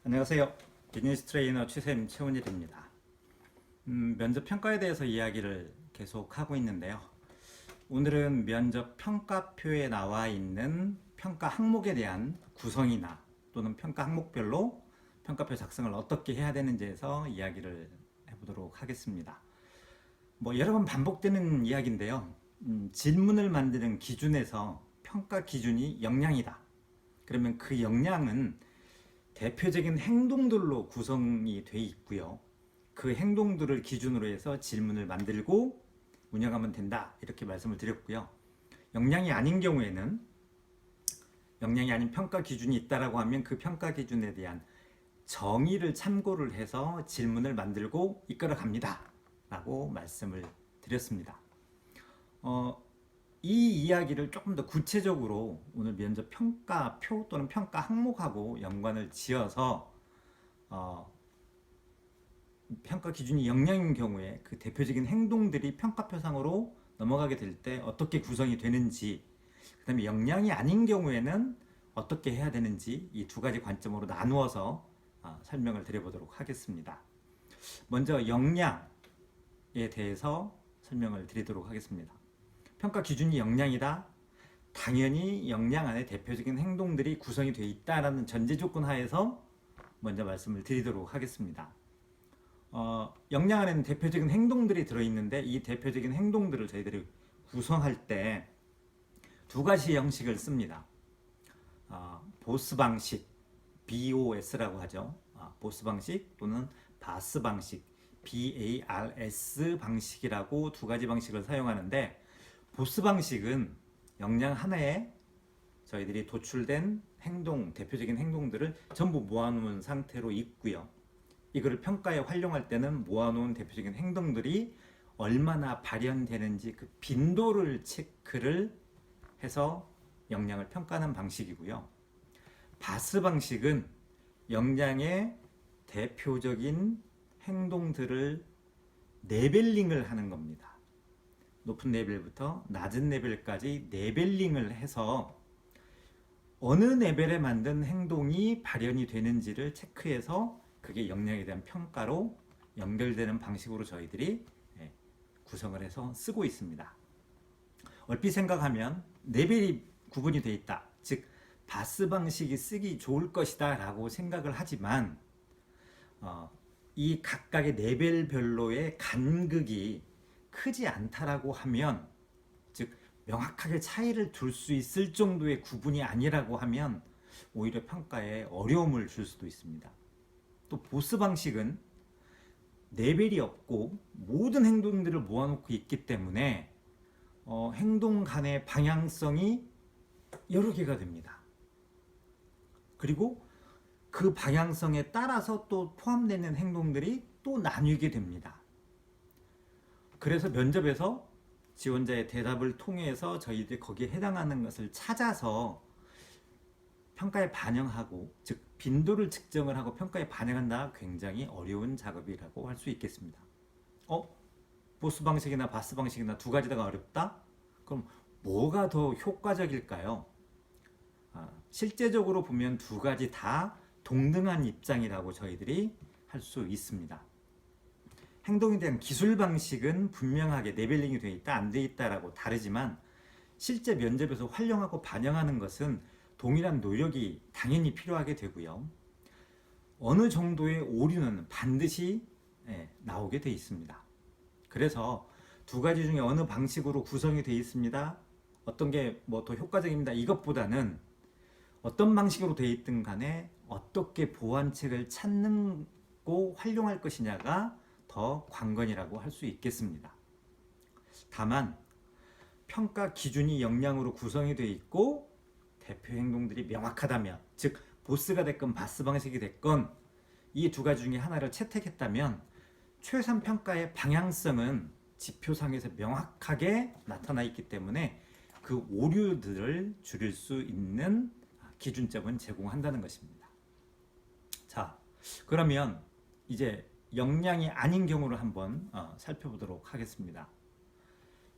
안녕하세요. 비즈니스 트레이너 최샘 최원일입니다. 면접 평가에 대해서 이야기를 계속 하고 있는데요. 오늘은 면접 평가표에 나와 있는 평가 항목에 대한 구성이나 또는 평가 항목별로 평가표 작성을 어떻게 해야 되는지에서 이야기를 해보도록 하겠습니다. 여러 번 반복되는 이야기인데요. 질문을 만드는 기준에서 평가 기준이 역량이다. 그러면 그 역량은 대표적인 행동들로 구성이 돼 있고요. 그 행동들을 기준으로 해서 질문을 만들고 운영하면 된다. 이렇게 말씀을 드렸고요. 역량이 아닌 경우에는 역량이 아닌 평가 기준이 있다라고 하면 그 평가 기준에 대한 정의를 참고를 해서 질문을 만들고 이끌어 갑니다. 라고 말씀을 드렸습니다. 이 이야기를 조금 더 구체적으로 오늘 면접 평가표 또는 평가 항목하고 연관을 지어서 평가 기준이 역량인 경우에 그 대표적인 행동들이 평가표상으로 넘어가게 될 때 어떻게 구성이 되는지, 그 다음에 역량이 아닌 경우에는 어떻게 해야 되는지 이 두 가지 관점으로 나누어서 설명을 드려보도록 하겠습니다. 먼저 역량에 대해서 설명을 드리도록 하겠습니다. 평가 기준이 역량이다. 당연히 역량 안에 대표적인 행동들이 구성이 되어 있다라는 전제 조건 하에서 먼저 말씀을 드리도록 하겠습니다. 역량 안에는 대표적인 행동들이 들어있는데 이 대표적인 행동들을 저희들이 구성할 때 두 가지 형식을 씁니다. 보스 방식, BOS라고 하죠. 보스 방식 또는 바스 방식, BARS 방식이라고 두 가지 방식을 사용하는데, 보스 방식은 역량 하나에 저희들이 도출된 행동, 대표적인 행동들을 전부 모아놓은 상태로 있고요. 이거를 평가에 활용할 때는 모아놓은 대표적인 행동들이 얼마나 발현되는지 그 빈도를 체크를 해서 역량을 평가하는 방식이고요. 바스 방식은 역량의 대표적인 행동들을 레벨링을 하는 겁니다. 높은 레벨부터 낮은 레벨까지 레벨링을 해서 어느 레벨에 맞는 행동이 발현이 되는지를 체크해서 그게 역량에 대한 평가로 연결되는 방식으로 저희들이 구성을 해서 쓰고 있습니다. 얼핏 생각하면 레벨이 구분이 되어 있다. 즉 바스 방식이 쓰기 좋을 것이다 라고 생각을 하지만 이 각각의 레벨별로의 간극이 크지 않다라고 하면, 즉 명확하게 차이를 둘 수 있을 정도의 구분이 아니라고 하면 오히려 평가에 어려움을 줄 수도 있습니다. 또 보스 방식은 레벨이 없고 모든 행동들을 모아놓고 있기 때문에 행동 간의 방향성이 여러 개가 됩니다. 그리고 그 방향성에 따라서 또 포함되는 행동들이 또 나뉘게 됩니다. 그래서 면접에서 지원자의 대답을 통해서 저희들이 거기에 해당하는 것을 찾아서 평가에 반영하고, 즉 빈도를 측정을 하고 평가에 반영한다. 굉장히 어려운 작업이라고 할 수 있겠습니다. 보스 방식이나 바스 방식이나 두 가지 다가 어렵다? 그럼 뭐가 더 효과적일까요? 실제적으로 보면 두 가지 다 동등한 입장이라고 저희들이 할 수 있습니다. 행동에 대한 기술 방식은 분명하게 레벨링이 되어 있다, 안 되어 있다라고 다르지만 실제 면접에서 활용하고 반영하는 것은 동일한 노력이 당연히 필요하게 되고요. 어느 정도의 오류는 반드시 나오게 되어 있습니다. 그래서 두 가지 중에 어느 방식으로 구성이 되어 있습니다, 어떤 게 더 효과적입니다, 이것보다는 어떤 방식으로 되어 있든 간에 어떻게 보완책을 찾고 활용할 것이냐가 더 관건이라고 할 수 있겠습니다. 다만 평가 기준이 역량으로 구성이 되어 있고 대표 행동들이 명확하다면, 즉 보스가 됐건 바스 방식이 됐건 이 두 가지 중에 하나를 채택했다면 최우선 평가의 방향성은 지표상에서 명확하게 나타나 있기 때문에 그 오류들을 줄일 수 있는 기준점은 제공한다는 것입니다. 자, 그러면 이제 역량이 아닌 경우를 한번 살펴보도록 하겠습니다.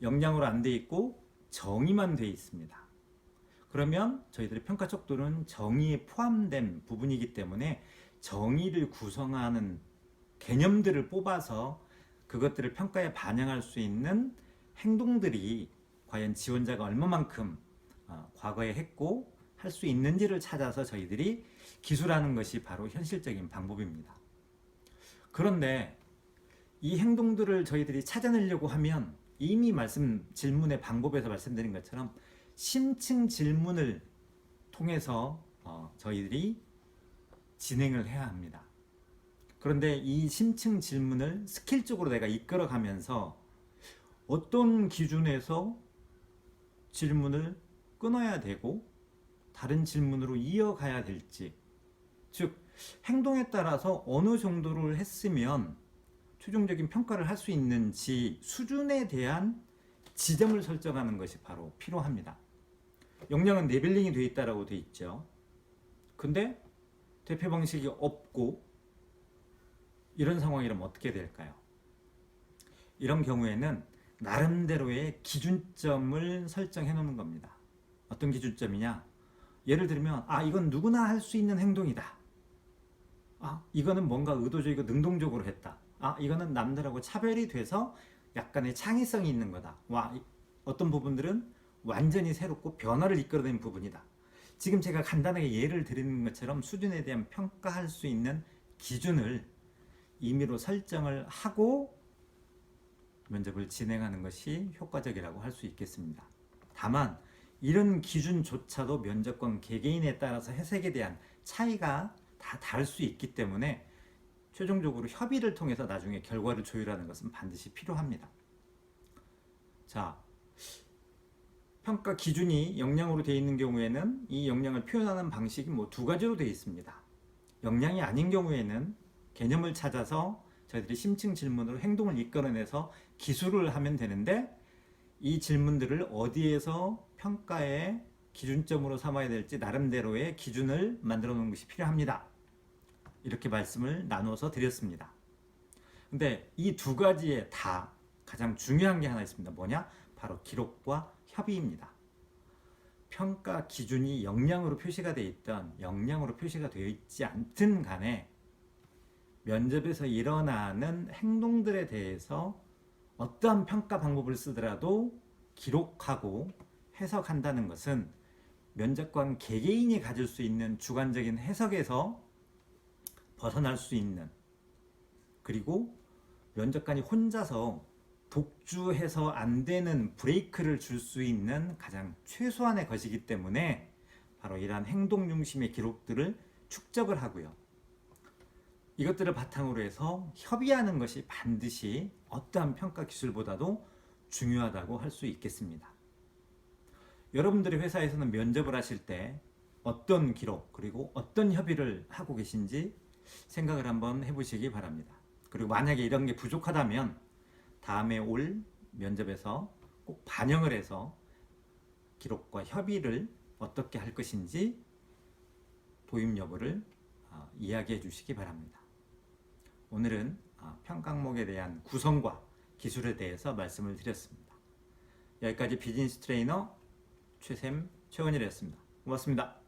역량으로 안 돼 있고 정의만 돼 있습니다. 그러면 저희들의 평가 척도는 정의에 포함된 부분이기 때문에 정의를 구성하는 개념들을 뽑아서 그것들을 평가에 반영할 수 있는 행동들이 과연 지원자가 얼마만큼 과거에 했고 할 수 있는지를 찾아서 저희들이 기술하는 것이 바로 현실적인 방법입니다. 그런데 이 행동들을 저희들이 찾아내려고 하면 이미 질문의 방법에서 말씀드린 것처럼 심층 질문을 통해서 저희들이 진행을 해야 합니다. 그런데 이 심층 질문을 스킬적으로 내가 이끌어가면서 어떤 기준에서 질문을 끊어야 되고 다른 질문으로 이어가야 될지, 즉 행동에 따라서 어느 정도를 했으면 최종적인 평가를 할 수 있는지 수준에 대한 지점을 설정하는 것이 바로 필요합니다. 역량은 레벨링이 되어 있다고 되어 있죠. 근데 대표 방식이 없고 이런 상황이라면 어떻게 될까요? 이런 경우에는 나름대로의 기준점을 설정해 놓는 겁니다. 어떤 기준점이냐? 예를 들면 이건 누구나 할 수 있는 행동이다. 이거는 뭔가 의도적이고 능동적으로 했다. 이거는 남들하고 차별이 돼서 약간의 창의성이 있는 거다. 어떤 부분들은 완전히 새롭고 변화를 이끌어낸 부분이다. 지금 제가 간단하게 예를 드리는 것처럼 수준에 대한 평가할 수 있는 기준을 임의로 설정을 하고 면접을 진행하는 것이 효과적이라고 할 수 있겠습니다. 다만 이런 기준조차도 면접관 개개인에 따라서 해석에 대한 차이가 다 다를 수 있기 때문에 최종적으로 협의를 통해서 나중에 결과를 조율하는 것은 반드시 필요합니다. 자, 평가 기준이 역량으로 되어 있는 경우에는 이 역량을 표현하는 방식이 두 가지로 되어 있습니다. 역량이 아닌 경우에는 개념을 찾아서 저희들이 심층 질문으로 행동을 이끌어내서 기술을 하면 되는데, 이 질문들을 어디에서 평가의 기준점으로 삼아야 될지 나름대로의 기준을 만들어 놓는 것이 필요합니다. 이렇게 말씀을 나눠서 드렸습니다. 근데 이 두 가지에 다 가장 중요한 게 하나 있습니다. 뭐냐? 바로 기록과 협의입니다. 평가 기준이 역량으로 표시가 되어 있던 역량으로 표시가 되어 있지 않든 간에 면접에서 일어나는 행동들에 대해서 어떠한 평가 방법을 쓰더라도 기록하고 해석한다는 것은 면접관 개개인이 가질 수 있는 주관적인 해석에서 벗어날 수 있는, 그리고 면접관이 혼자서 독주해서 안 되는 브레이크를 줄 수 있는 가장 최소한의 것이기 때문에 바로 이러한 행동 중심의 기록들을 축적을 하고요. 이것들을 바탕으로 해서 협의하는 것이 반드시 어떠한 평가 기술보다도 중요하다고 할 수 있겠습니다. 여러분들의 회사에서는 면접을 하실 때 어떤 기록 그리고 어떤 협의를 하고 계신지 생각을 한번 해보시기 바랍니다. 그리고 만약에 이런 게 부족하다면 다음에 올 면접에서 꼭 반영을 해서 기록과 협의를 어떻게 할 것인지 도입 여부를 이야기해 주시기 바랍니다. 오늘은 평가 항목에 대한 구성과 기술에 대해서 말씀을 드렸습니다. 여기까지 비즈니스 트레이너 최원일이었습니다. 고맙습니다.